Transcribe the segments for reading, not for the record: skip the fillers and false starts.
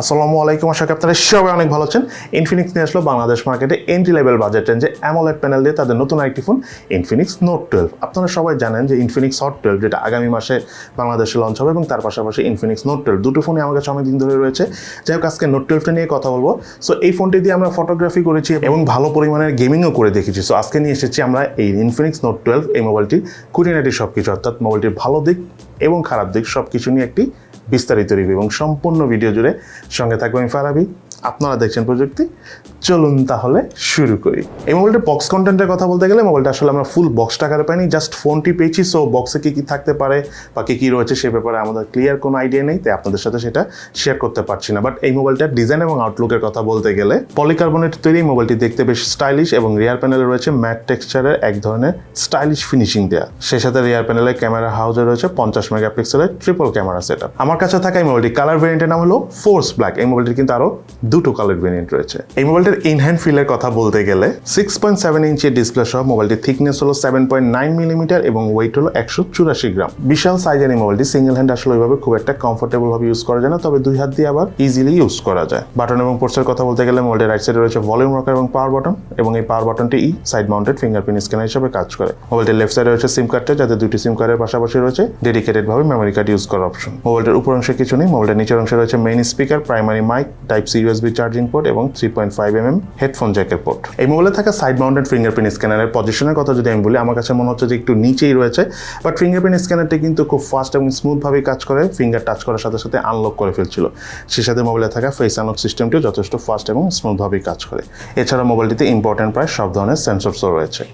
আসসালামু আলাইকুম, আশা করি আপনারা সবাই অনেক ভালো আছেন। ইনফিনিক্স নিয়ে আসলো বাংলাদেশ মার্কেটে এন্ট্রি লেভেল বাজেট রেঞ্জে অ্যামোলেড প্যানেল দিয়ে তাদের নতুন আরেকটি ফোন ইনফিনিক্স নোট 12। আপনারা সবাই জানেন যে ইনফিনিক্স হট 12 যেটা আগামী মাসে বাংলাদেশে লঞ্চ হবে এবং তার পাশাপাশি ইনফিনিক্স নোট 12 দুটো ফোনই আমার কাছে অনেকদিন ধরে রয়েছে। যাই হোক, আজকে নোট 12টা নিয়ে কথা বলবো। সো এই ফোনটি দিয়ে আমরা ফটোগ্রাফি করেছি এবং ভালো পরিমাণের গেমিংও করে দেখেছি। সো আজকে নিয়ে এসেছি আমরা এই ইনফিনিক্স নোট 12 এই মোবাইলটির খুঁটিনাটি সব কিছু, অর্থাৎ মোবাইলটির ভালো দিক এবং খারাপ দিক সব কিছু নিয়ে একটি বিস্তারিত রিভিউ এবং সম্পূর্ণ ভিডিও জুড়ে সঙ্গে থাকবো আমি ফারাবি। আপনারা দেখছেন প্রযুক্তি। চলুন তাহলে শুরু করি। এই মোবাইলটার বক্স কন্টেন্টের কথা বলতে গেলে মোবাইলটা আসলে আমরা ফুল বক্স টাকারে পাইনি, জাস্ট ফোনটি পেয়েছি। সো বক্সে কী কী থাকতে পারে বা কী কী রয়েছে সে ব্যাপারে আমাদের ক্লিয়ার কোনো আইডিয়া নেই, তাই আপনাদের সাথে সেটা শেয়ার করতে পারছি না। বাট এই মোবাইলটার ডিজাইন এবং আউটলুকের কথা বলতে গেলে পলিকার্বনেট তৈরি মোবাইলটি দেখতে বেশ স্টাইলিশ এবং রিয়ার প্যানেলে রয়েছে ম্যাট টেক্সচারের এক ধরনের স্টাইলিশ ফিনিশিং দেওয়া। সেই সাথে রিয়ার প্যানেলে ক্যামেরা হাউজে রয়েছে 50 মেগাপিক্সেলের ট্রিপল ক্যামেরা সেটআপ। আমার কাছে থাকা এই মোবাইলটি কালার ভেরিয়েন্টের নাম হলো ফোর্স ব্ল্যাক। এই মোবাইলটির কিন্তু আরো দুটো কালার ভেরিয়েন্ট রয়েছে। এই মোবাইলটার ইন হ্যান্ড ফিলের কথা বলতে গেলে 6.7 ইঞ্চের ডিসপ্লে সহ মোবাইলটির থিকনেস হলো 7.9 মিলিমিটার এবং ওয়েট হলো 184 গ্রাম। বিশাল সাইজের এই মোবাইলটি সিঙ্গেল হ্যান্ড আসলে ওইভাবে খুব একটা কমফোর্টেবল ভাবে ইউজ করা যায় না, তবে দুই হাত দিয়ে আবার ইজিলি ইউজ করা যায়। বাটন এবং পোর্টসের কথা বলতে গেলে মোবাইলের রাইট সাইডে রয়েছে ভলিউম রকার এবং পাওয়ার বাটন এবং এই পাওয়ার বাটনটি সাইড মাউন্টেড ফিঙ্গারপ্রিন্ট স্ক্যানার হিসেবে কাজ করে। মোবাইলটির লেফট সাইডে রয়েছে সিম কার্ডটা, যাতে দুটি সিম কার্ডের পাশাপাশি রয়েছে ডেডিকেটেড ভাবে মেমোরি কার্ড ইউজ করার অপশন। মোবাইলটার উপর অংশে কিছু নেই। মোবাইলটার নিচের অংশে রয়েছে main speaker, primary mic, type C USB charging port এবং 3.5mm হেডফোন জ্যাকের পোর্ট। এই মোবাইলে থাকা সাইড মাউন্টেড ফিঙ্গারপ্রিন্ট স্ক্যানারের পজিশনের কথা যদি আমি বলি, আমার কাছে মনে হচ্ছে যে একটু নিচেই রয়েছে, বাট ফিঙ্গারপ্রিন্ট স্ক্যানারটি কিন্তু খুব ফাস্ট এবং স্মুথ ভাবে কাজ করে। ফিঙ্গার টাচ করার সাথে সাথে আনলক করে ফেলছিল। সেই সাথে মোবাইলে থাকা ফেস আনলক সিস্টেমটিও যথেষ্ট ফাস্ট এবং স্মুথ ভাবেই কাজ করে। এছাড়া মোবাইলটিতে ইম্পর্টেন্ট প্রায় সব ধরনের সেন্সরসও রয়েছে।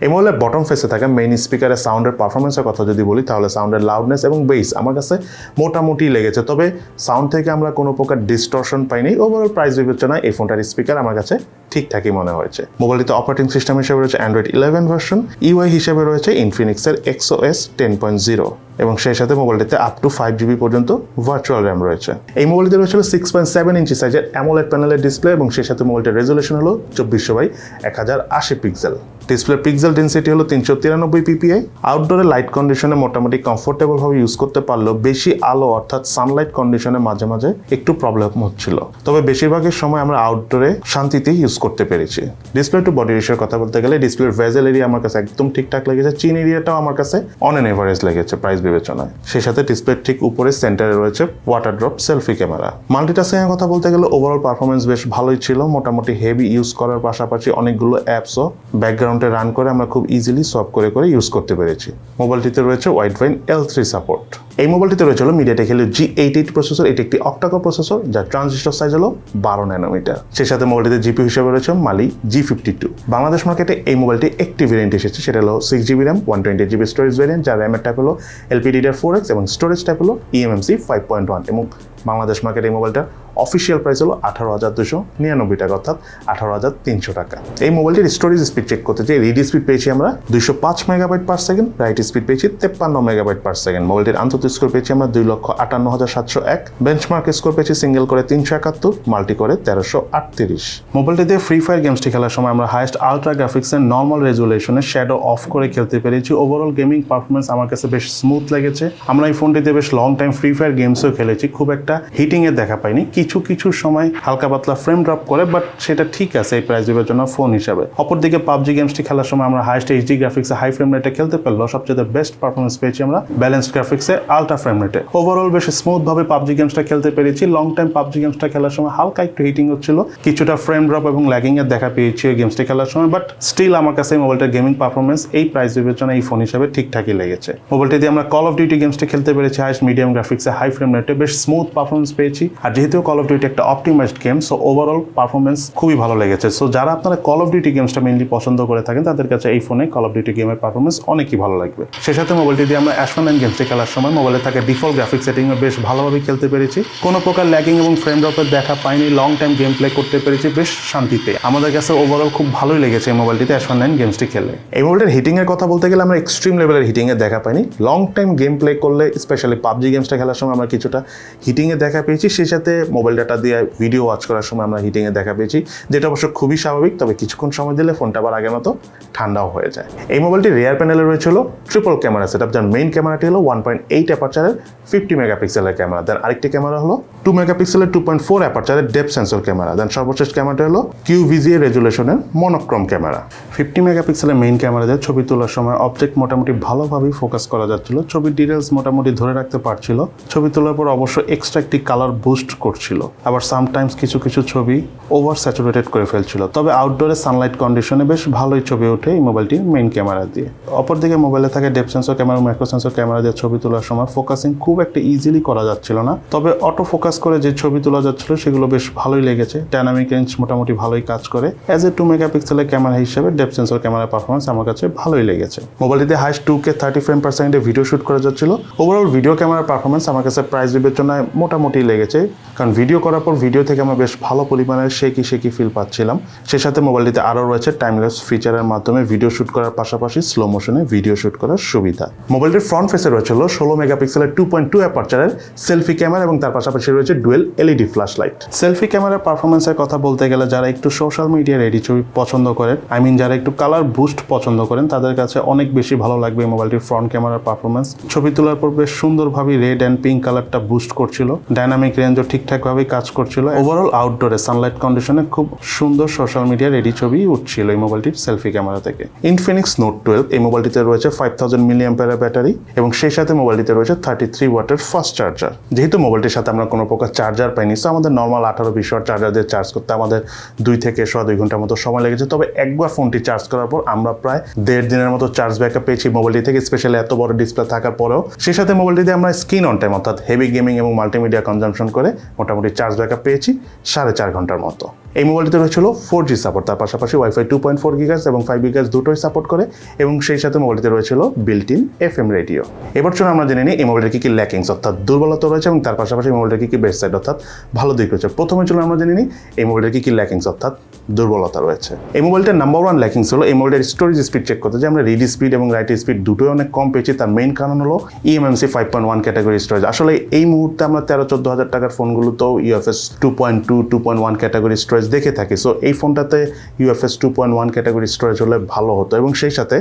এই মোবাইলের বটম ফেসে থাকা মেইন স্পিকারের সাউন্ডের পারফরমেন্সের কথা যদি বলি, তাহলে সাউন্ডের লাউডনেস এবং বেস আমার কাছে মোটামুটি লেগেছে, তবে সাউন্ড থেকে আমরা কোনো প্রকার ডিস্টরশন পাইনি। ওভারঅল প্রাইস বিবেচনায় এই ফোনটার স্পিকার আমার কাছে ঠিকঠাকই মনে হয়েছে। মোবাইলটিতে অপারেটিং সিস্টেম হিসেবে রয়েছে অ্যান্ড্রয়েড 11 ভার্সন, ইউআই হিসেবে রয়েছে ইনফিনিক্সের XOS 10.0 এবং সেই সাথে মোবাইলটিতে আপ টু 5GB পর্যন্ত ভার্চুয়াল র্যাম রয়েছে। এই মোবাইলটিতে রয়েছে 6.7 ইঞ্চি সাইজের অ্যামোলেড প্যানেলের ডিসপ্লে এবং সেই সাথে মোবাইলটির রেজুলেশন হলো 2400x1080 pixel. Display pixel density হলো 393 পিপিআই। আউটডোরে লাইট কন্ডিশনে মোটামুটি কমফোর্টেবল ভাবে ইউজ করতে পারলেও বেশি আলো অর্থাৎ সানলাইট কন্ডিশনে মাঝে মাঝে একটু প্রবলেম হচ্ছিল, তবে বেশিরভাগের সময় আমরা আউটডোরে শান্তিতে ইউজ করতে পেরেছি। ডিসপ্লে টু বডি রেশিওর কথা বলতে গেলে ডিসপ্লের ভেজেল এরিয়া আমার কাছে একদম ঠিকঠাক লেগেছে। চিন এরিয়াটাও আমার কাছে অন এন এভারেজ লেগেছে প্রাইস বিবেচনায়। সেই সাথে ডিসপ্লের ঠিক উপরে সেন্টারে রয়েছে water drop selfie camera. Multitasking এর কথা বলতে গেলে ওভারঅল পারফরমেন্স বেশ ভালোই ছিল। মোটামুটি হেভি ইউজ করার পাশাপাশি অনেকগুলো অ্যাপসও ব্যাকগ্রাউন্ডে রান করে আমরা খুব ইজিলি সলভ করে ইউজ করতে পেরেছি। মোবাইলটিতে রয়েছে ওয়াইড ভেইন L3 সাপোর্ট। এই মোবাইলটিতে রয়েছে মিডিয়াটেক হেলিও G88 প্রসেসর। এটি একটি অক্টাকোর প্রসেসর যার ট্রানজিস্টর সাইজ হলো 12 ন্যানোমিটার। সেই সাথে মোবাইলটিতে জিপিইউ হিসেবে রয়েছে মালি G52। বাংলাদেশ মার্কেটে এই মোবাইলটি একটি ভেরিয়েন্ট এসেছে, সেটা হলো 6GB RAM 128GB storage variant, যার র্যামের টাইপ হলো LPDDR4X এবং স্টোরেজ টাইপ হলো eMMC 5.1 এবং বাংলাদেশ মার্কেটে এই মোবাইলটার অফিসিয়াল প্রাইস হলো 18,299 টাকা, অর্থাৎ 18,300 টাকা। এই মোবাইলটির স্টোরেজ স্পিড চেক করতে চাই, রিড স্পিড পেয়েছি আমরা 205 megabyte per second, right speed পেয়েছি 53 মেগাবাইট পার সেকেন্ড। মোবাইলটির আন্তর্জাতিক স্কোর পেয়েছি আমরা 2,58,701, বেঞ্চমার্ক স্কোর পেয়েছি সিঙ্গেল করে 371, মাল্টি করে 1338। মোবাইলটিতে ফ্রি ফায়ার গেমসটি খেলার সময় আমরা হাইয়েস্ট আলট্রা গ্রাফিক্সের নর্মাল রেজুলেশনে শ্যাডো অফ করে খেলতে পেরেছি। ওভারঅল গেমিং পারফরমেন্স আমার কাছে বেশ স্মুথ লেগেছে। আমরা এই ফোনটিতে বেশ লং টাইম ফ্রি ফায়ার গেমসও খেলেছি, খুব একটা হিটিং এর দেখা পাইনি। কিছু সময় হালকা পাতলা ফ্রেম ড্রপ করে, বাট সেটা ঠিক আছে এই প্রাইস বিবেচনা ফোন হিসাবে। অপরদিকে পাবজি গেমসটি খেলার সময় আমরা হাইয়েস্ট এইচডি গ্রাফিক্সে হাই ফ্রেম রেটে খেলতে পারলেও সবচেয়ে বেস্ট পারফরমেন্স পেয়েছি আমরা ব্যালেন্সড গ্রাফিক্সে আলট্রা ফ্রেম রেটে। ওভারঅল বেশ স্মুথ ভাবে পাবজি গেমসটা খেলতে পেরেছি। লং টাইম পাবজি গেমসটা খেলার সময় হালকা একটু হিটিং হচ্ছিল, কিছুটা ফ্রেম ড্রপ এবং ল্যাগিং এর দেখা পেয়েছি এই গেমসটি খেলার সময়, বাট স্টিল আমার কাছে এই মোবাইলটার গেমিং পারফরমেন্স এই প্রাইস বিবেচনা এই ফোন হিসাবে ঠিকঠাকই লেগেছে। মোবাইলটি দিয়ে আমরা কল অফ ডিউটি গেমসটি খেলতে পেরেছি হাইয়েস্ট মিডিয়াম গ্রাফিক্সে হাই ফ্রেম রেটে, বেশ স্মুথ পারফরমেন্স পেয়েছি। আর যেহেতু কল অফ ডিউটি একটা optimised game, so overall performance খুবই ভালো লেগেছে। সো যারা আপনারা কল অফ ডিউটি গেমসটা মেইনলি পছন্দ করে থাকেন তাদের কাছে এই ফোনে কল অফ ডিউটি গেমের পারফরমেন্স অনেকই ভালো লাগবে। সেই সাথে মোবাইলটি দিয়ে আমরা H1N গেমসটি খেলার সময় মোবাইলে থাকা ডিফল্ট গ্রাফিক্স সেটিংয়ে বেশ ভালোভাবে খেলতে পেরেছি। কোনো প্রকার ল্যাগিং এবং ফ্রেম ড্রপের দেখা পাইনি। লং টাইম গেম প্লে করতে পেরেছি বেশ শান্তিতে। আমাদের কাছে ওভারঅল খুব ভালোই লেগেছে এই মোবাইলটিতে H1N গেমসটি খেলে। এই মোবাইলটার হিটিং এর কথা বলতে গেলে আমরা এক্সট্রিম লেভেলের হিটিং এর দেখা পাইনি। লং টাইম গেম প্লে করলে স্পেশালি পাবজি গেমসটা খেলার সময় আমরা কিছুটা হিটিং হিটিংয়ে দেখা পেয়েছি, সেই সাথে মোবাইল ডাটা দিয়ে ভিডিও ওয়াচ করার সময় আমরা হিটিংয়ে দেখা পেয়েছি, যেটা অবশ্য খুবই স্বাভাবিক। তবে কিছুক্ষণ সময় দিলে ফোনটা আবার আগের মতো ঠান্ডাও হয়ে যায়। এই মোবাইলটি রিয়ার প্যানেলে রয়েছিল ট্রিপল ক্যামেরা সেটআপ, যার মেইন ক্যামেরাটি হলো 1.8 অ্যাপারচারের 50 মেগাপিক্সেলের ক্যামেরা। দেন আরেকটি ক্যামেরা হলো 2 মেগাপিক্সেলের 2.4 অ্যাপারচারের ডেপথ সেন্সর ক্যামেরা। দেন সর্বশেষ ক্যামেরাটি হলো QVGA রেজুলেশনের মনোক্রোম ক্যামেরা। 50 মেগাপিক্সেলের মেইন ক্যামেরা দিয়ে ছবি তোলার সময় অবজেক্ট মোটামুটি ভালোভাবেই ফোকাস করা যাচ্ছিল, ছবির ডিটেলস মোটামুটি ধরে রাখতে পারছিল। ছবি তোলার পর অবশ্য এক্সট্রা একটি কালার বুস্ট করছিল, আবার সামটাইমস কিছু কিছু ছবি ওভার স্যাচুরেটেড করে ফেলছিল। তবে আউটডোরে সানলাইট কন্ডিশনে বেশ ভালোই ছবি ওঠে এই মোবাইলটির মেইন ক্যামেরা দিয়ে। অপরদিকে মোবাইলে থাকে depth sensor camera, micro sensor camera দিয়ে ছবি তোলার সময় ফোকাসিং খুব একটা ইজিলি করা যাচ্ছিল না, তবে অটো ফোকাস করে যে ছবি তোলা যাচ্ছিল সেগুলো বেশ ভালোই লেগেছে। ডাইনামিক রেঞ্জ মোটামুটি ভালোই কাজ করে। অ্যাজ এ 2 মেগাপিক্সেলের ক্যামেরা হিসেবে ডেপথ সেন্সর ক্যামেরার পারফরমেন্স আমার কাছে ভালোই লেগেছে। মোবাইলটিতে হাইস্ট 2K 30 ফ্রেম পার সেকেন্ডে ভিডিও শুট করা যাচ্ছিল। ওভারঅল ভিডিও ক্যামেরার পারফরমেন্স আমার কাছে প্রাইস বিবেচনায় মোটামুটি লেগেছে, কারণ ভিডিও করার পর ভিডিও থেকে আমরা বেশ ভালো পরিমাণে শেকি ফিল পাচ্ছিলাম। সেই সাথে মোবাইলটিতে আরও রয়েছে টাইমলেস ফিচারের মাধ্যমে ভিডিও শুট করার পাশাপাশি স্লো মোশনে ভিডিও শুট করার সুবিধা। মোবাইলটির ফ্রন্ট ফেসে রয়েছিল 16 মেগাপিক্সেলের 2.2 অ্যাপারচারের সেলফি ক্যামেরা এবং তার পাশাপাশি রয়েছে dual LED flash light. Selfie ক্যামেরার পারফরমেন্সের কথা বলতে গেলে যারা একটু সোশ্যাল মিডিয়া রেডি ছবি পছন্দ করেন, যারা একটু কালার বুস্ট পছন্দ করেন, তাদের কাছে অনেক বেশি ভালো লাগবে এই মোবাইলটির ফ্রন্ট ক্যামেরার পারফরমেন্স। ছবি তোলার পর বেশ সুন্দরভাবে রেড অ্যান্ড পিঙ্ক কালারটা বুস্ট করছিল, ডাইনামিক রেঞ্জও ঠিকঠাকভাবেই কাজ করছিল। ওভারঅল আউটডোরে সানলাইট কন্ডিশনে খুব সুন্দর সোশ্যাল মিডিয়া রেডি ছবি উঠছিল এই মোবাইলটির সেলফি ক্যামেরা থেকে। ইনফিনিক্স নোট 12 এই মোবাইলটিতে রয়েছে 5000 মিলিঅ্যাম্পিয়ারের ব্যাটারি এবং সেই সাথে মোবাইলটিতে রয়েছে 33 ওয়াটের ফাস্ট চার্জার। যেহেতু মোবাইলটির সাথে আমরা কোনো প্রকার চার্জার পাইনি, সো আমাদের নর্মাল 18-20 ওয়াট চার্জার দিয়ে চার্জ করতে আমাদের 2 থেকে 2.5 ঘন্টার মতো সময় লেগেছে। তবে একবার ফোনটি চার্জ করার পর আমরা প্রায় 1.5 দিনের মতো চার্জ ব্যাকআপ পেয়েছি মোবাইলটি থেকে, স্পেশালি এত বড় ডিসপ্লে থাকার পরেও। সেই সাথে মোবাইলটিতে আমরা স্ক্রিন অন টাইম অর্থাৎ হেভি গেমিং এবং মাল্টিমিডিয়া কনজাম্পশন করে মোটামুটি চার্জ ব্যাকআপ পেয়েছি 4.5 ঘন্টার মতো। এই মোবাইলটিতে রয়েছিল 4G সাপোর্ট, তার পাশাপাশি ওয়াইফাই 2.4 GHz এবং 5 GHz দুটোই সাপোর্ট করে এবং সেই সাথে মোবাইলটিতে রয়েছিল বিল্ট ইন FM রেডিও। এবার চলুন আমরা জেনে নিই এই মোবাইলটির কী কী ল্যাকিংস অর্থাৎ দুর্বলতা রয়েছে এবং তার পাশাপাশি মোবাইলটির কী কী বেস্ট সাইড অর্থাৎ ভালো দিক রয়েছে। প্রথমে চলুন আমরা জেনে নিই এই মোবাইলটির কী কী ল্যাকিংস অর্থাৎ দুর্বলতা রয়েছে। এই মোবাইলটার নাম্বার 1 ল্যাকিংস হলো এই মোবাইলের স্টোরেজ স্পিড চেক করতে যে আমরা রিড স্পিড এবং রাইট স্পিড দুটোই অনেক কম পেয়েছি। তার মেইন কারণ হলো eMMC 5.1 ক্যাটাগরি স্টোরেজ। আসলে এই মুহূর্তে আমরা 13-14 হাজার টাকার ফোনগুলোতেও UFS 2.2, 2.1 ক্যাটাগরি স্টোরেজ দেখে থাকি। সো এই ফোনটাতে UFS 2.1 ক্যাটাগরি স্টোরেজ হলে ভালো হতো এবং সেই সাথে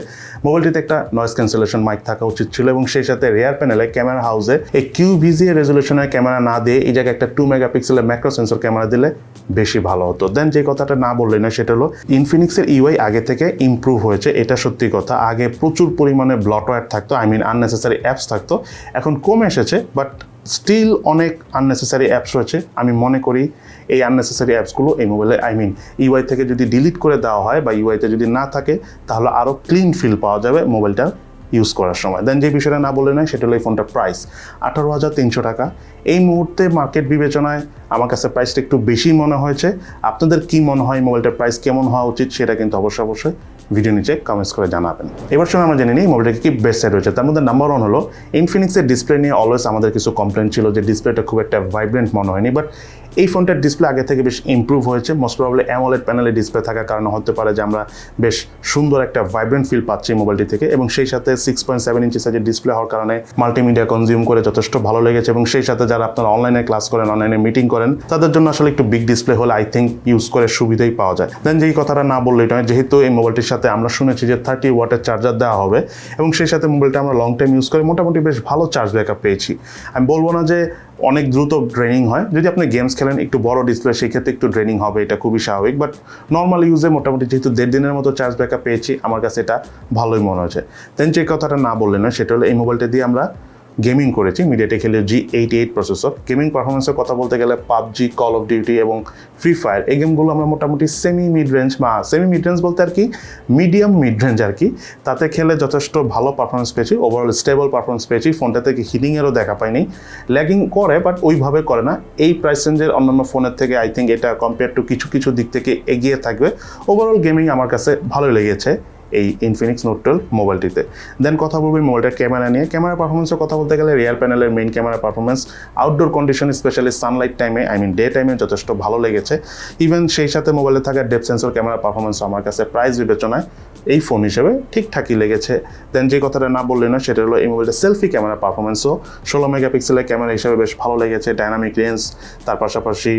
মোবাইলটিতে একটা নয়েজ ক্যান্সেলেশন মাইক থাকা উচিত ছিল এবং সেই সাথে রিয়ার প্যানেলে ক্যামেরা হাউসে এই QVGA রেজুলেশনের ক্যামেরা না দিয়ে এই জায়গায় একটা 2 মেগাপিক্সেলের ম্যাক্রো সেন্সর ক্যামেরা দিলে বেশি ভালো হতো। দেন যে কথাটা না বললেই না সেটা হলো ইনফিনিক্সের UI আগে থেকে ইমপ্রুভ হয়েছে, এটা সত্যি কথা। আগে প্রচুর পরিমাণে ব্লটওয়্যার থাকতো, আননেসেসারি অ্যাপস থাকতো, এখন কমে এসেছে, বাট স্টিল অনেক আননেসেসারি অ্যাপস রয়েছে। আমি মনে করি এই আননেসেসারি অ্যাপসগুলো এই মোবাইলে UI থেকে যদি ডিলিট করে দেওয়া হয় বা UIতে যদি না থাকে তাহলে আরও ক্লিন ফিল পাওয়া যাবে মোবাইলটা ইউজ করার সময়। দেন যে বিষয়টা না বলে নয় সেটা হলো এই ফোনটার প্রাইস 18,300 টাকা। এই মুহূর্তে মার্কেট বিবেচনায় আমার কাছে প্রাইসটা একটু বেশি মনে হয়েছে। আপনাদের কি মনে হয় মোবাইলটার প্রাইস কেমন হওয়া উচিত সেটা কিন্তু অবশ্যই ভিডিও নিচে কমেন্টস করে জানাবেন। এবার শুনে আমরা জেনে নিই মোবাইলটাকে কি বেস্ট সাইড রয়েছে। তার মধ্যে নাম্বার 1 হলো ইনফিনিক্সের ডিসপ্লে নিয়ে অলওয়েজ আমাদের কিছু কমপ্লেন ছিল যে ডিসপ্লেটা খুব একটা ভাইব্রেন্ট মনে হয়নি, বাট এই ফোনটার ডিসপ্লে আগে থেকে বেশ ইমপ্রুভ হয়েছে। মোস্ট প্রবাবলি AMOLED প্যানেলে ডিসপ্লে থাকার কারণে হতে পারে যে আমরা বেশ সুন্দর একটা ভাইব্রেন্ট ফিল পাচ্ছি মোবাইলটি থেকে এবং সেই সাথে 6.7 ইঞ্চি সাইজের ডিসপ্লে হওয়ার কারণে মাল্টিমিডিয়া কনজিউম করে যথেষ্ট ভালো লেগেছে এবং সেই সাথে যারা আপনারা অনলাইনে ক্লাস করেন, অনলাইনে মিটিং করেন, তাদের জন্য আসলে একটু বিগ ডিসপ্লে হলে আই থিঙ্ক ইউজ করে সুবিধাই পাওয়া যায়। দেন যেই কথাটা না বললেই নয়, যেহেতু এই মোবাইলটির সাথে আমরা শুনেছি যে 30 ওয়াটের চার্জার দেওয়া হবে এবং সেই সাথে মোবাইলটা আমরা লং টাইম ইউজ করে মোটামুটি বেশ ভালো চার্জ ব্যাকআপ পেয়েছি। আমি বলবো না যে অনেক দ্রুত ড্রেনিং হয়, যদি আপনি গেমস খেলেন একটু বড় ডিসপ্লে সেই ক্ষেত্রে একটু ড্রেনিং হবে, এটা খুবই স্বাভাবিক, বাট নর্মাল ইউজে মোটামুটি যেহেতু 1.5 দিনের মতো চার্জ ব্যাকআপ পেয়েছি আমার কাছে এটা ভালোই মনে হয়েছে। দেন যে কথাটা না বললেন না সেটা হলো এই মোবাইলটা দিয়ে আমরা গেমিং করেছি MediaTek Helio G88 processor. Gaming পারফরমেন্সের কথা বলতে গেলে PUBG, কল অফ ডিউটি এবং FreeFire এই গেমগুলো আমরা মোটামুটি সেমি মিড রেঞ্জ বলতে আর কি মিডিয়াম মিড রেঞ্জ আর কি, তাতে খেলে যথেষ্ট ভালো পারফরমেন্স পেয়েছি, ওভারঅল স্টেবল পারফরমেন্স পেয়েছি। ফোনটা থেকে হিটিংয়েরও দেখা পাইনি, ল্যাগিং করে বাট ওইভাবে করে না। এই প্রাইস রেঞ্জের অন্যান্য ফোনের থেকে আই থিঙ্ক এটা কম্পেয়ার টু কিছু দিক থেকে এগিয়ে থাকবে। ওভারঅল গেমিং আমার কাছে ভালো লেগেছে এই ইনফিনিক্স নোট 12 মোবাইলটিতে। দেন কথা বলবো মোবাইলটার ক্যামেরা নিয়ে। ক্যামেরা পারফরমেন্সের কথা বলতে গেলে রিয়ার প্যানেলের main camera performance outdoor condition specially Sunlight টাইমে ডে টাইমে যথেষ্ট ভালো লেগেছে। ইভেন সেই সাথে মোবাইলে থাকা ডেপথ সেন্সর ক্যামেরা পারফরমেন্স আমার কাছে প্রাইস বিবেচনায় এই ফোন হিসেবে ঠিকঠাকই লেগেছে। দেন যে কথাটা না বললে না সেটা হলো এই মোবাইলটা সেলফি ক্যামেরা পারফরমেন্সও 16 মেগাপিক্সেলের ক্যামেরা হিসেবে বেশ ভালো লেগেছে। ডাইনামিক রেঞ্জ, তার পাশাপাশি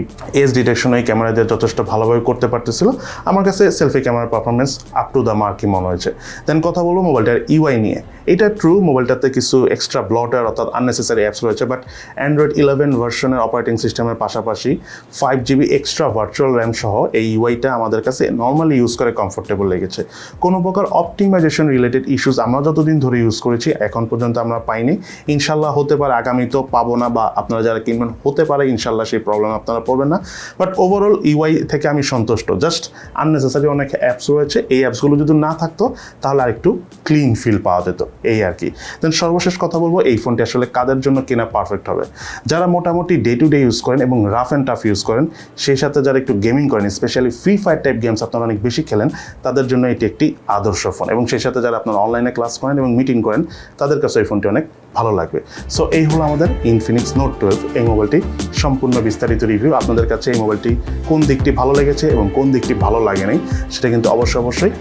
এজ ডিটেকশন এই ক্যামেরা দিয়ে যথেষ্ট ভালোভাবে করতে পারতেছিল। আমার কাছে সেলফি ক্যামেরার পারফরমেন্স আপ টু দ্য মার্কই মনে হয়েছে। দেন কথা বলবো মোবাইলটার ইউআই নিয়ে। এটা ট্রু, মোবাইলটাতে কিছু এক্সট্রা ব্লটার অর্থাৎ আননেসেসারি অ্যাপস রয়েছে, বাট অ্যান্ড্রয়েড 11 ভার্সনের অপারেটিং সিস্টেমের পাশাপাশি 5GB এক্সট্রা ভার্চুয়াল র্যাম সহ এই ইউআইটা আমাদের কাছে নর্মালি ইউজ করে কমফোর্টেবল লেগেছে। কোনো প্রকার অপটিমাইজেশন রিলেটেড ইস্যুস আমরা যতদিন ধরে ইউজ করেছি এখন পর্যন্ত আমরা পাইনি। ইনশাল্লাহ হতে পারে আগামীতেও পাবো না, বা আপনারা যারা কিনবেন হতে পারে ইনশাল্লাহ সেই প্রবলেম আপনারা পড়বেন না। বাট ওভারঅল ইউআই থেকে আমি সন্তুষ্ট। জাস্ট আননেসেসারি অনেক অ্যাপস রয়েছে, এই অ্যাপসগুলো যদি না থাকতো তাহলে আরেকটু ক্লিন ফিল পাওয়া যেত, এই আর কি। দেন সর্বশেষ কথা বলবো এই ফোনটি আসলে কাদের জন্য কেনা পারফেক্ট হবে। যারা মোটামুটি ডে টু ডে ইউজ করেন এবং রাফ অ্যান্ড টাফ ইউজ করেন, সেই সাথে যারা একটু গেমিং করেন, specially free fire type games আপনারা অনেক বেশি খেলেন, তাদের জন্য এটি একটি আদর্শ ফোন। এবং সেই সাথে যারা আপনারা অনলাইনে ক্লাস করেন এবং মিটিং করেন, তাদের কাছে এই ফোনটি অনেক ভালো লাগবে। সো এই হলো আমাদের ইনফিনিক্স নোট 12 এই মোবাইলটি সম্পূর্ণ বিস্তারিত রিভিউ। আপনাদের কাছে এই মোবাইলটি কোন দিকটি ভালো লেগেছে এবং কোন দিকটি ভালো লাগে নাই সেটা কিন্তু অবশ্যই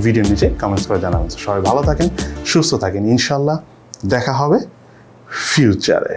ভিডিওর নিচে কমেন্টস করে জানাবেন। সবাই ভালো থাকেন, সুস্থ থাকেন, ইনশাল্লাহ দেখা হবে ফিউচারে।